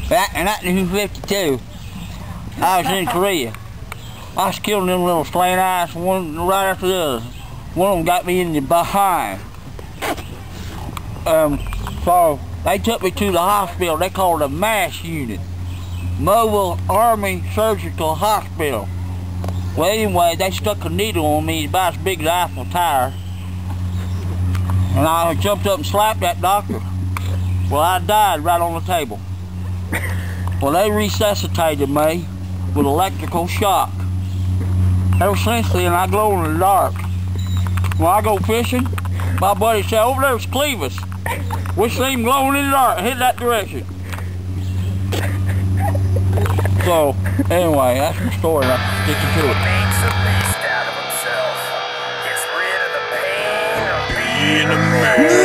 Back in 1952, I was in Korea. I was killing them little slant eyes one right after the other. One of them got me in the behind. So they took me to the hospital. They called it a MASH unit, Mobile Army Surgical Hospital. Well, anyway, they stuck a needle on me about as big as an Eiffel Tower, and I jumped up and slapped that doctor. Well, I died right on the table. Well, they resuscitated me with electrical shock. Ever since then, I glow in the dark. When I go fishing, my buddy said, over there's Clevis. We see him glowing in the dark. Hit that direction. So, anyway, that's my story. I'm sticking to it. Makes a beast out of himself. Gets rid of the pain of being a man.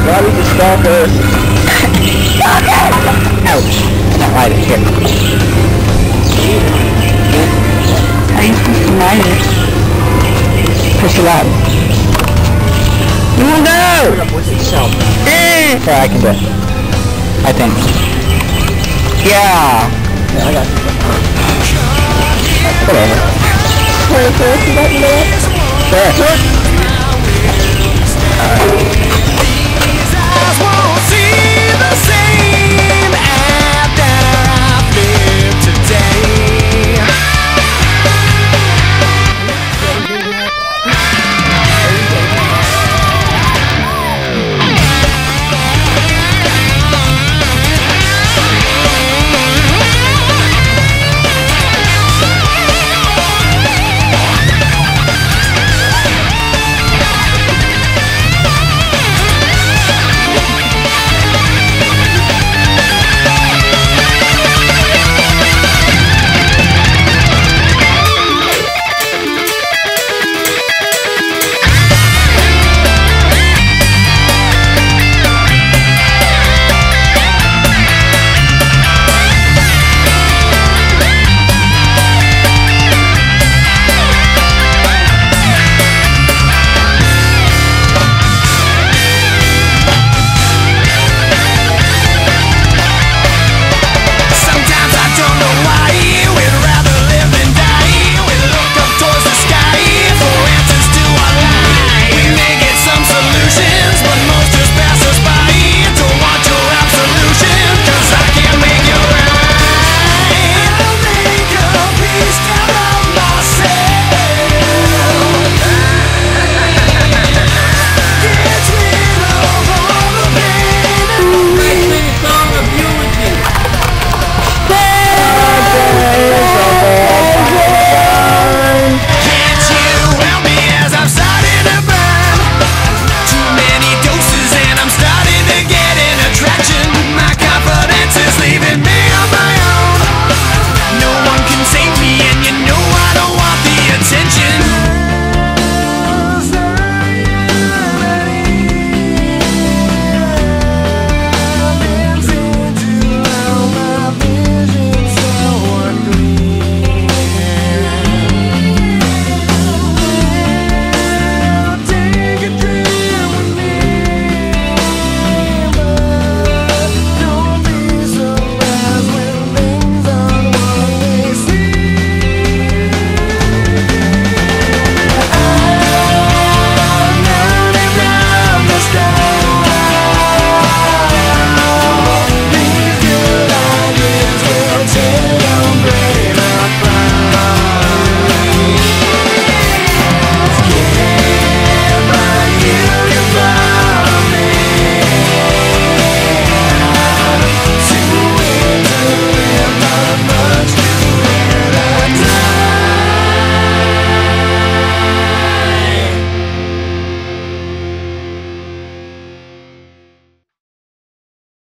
Robbie the stalker. Ouch. Not right here. How are you supposed to light it? Push it out. You won't go! Yeah, I can do it. I think. Yeah! Yeah, I got it. Whatever. Want to push the button there? Sure.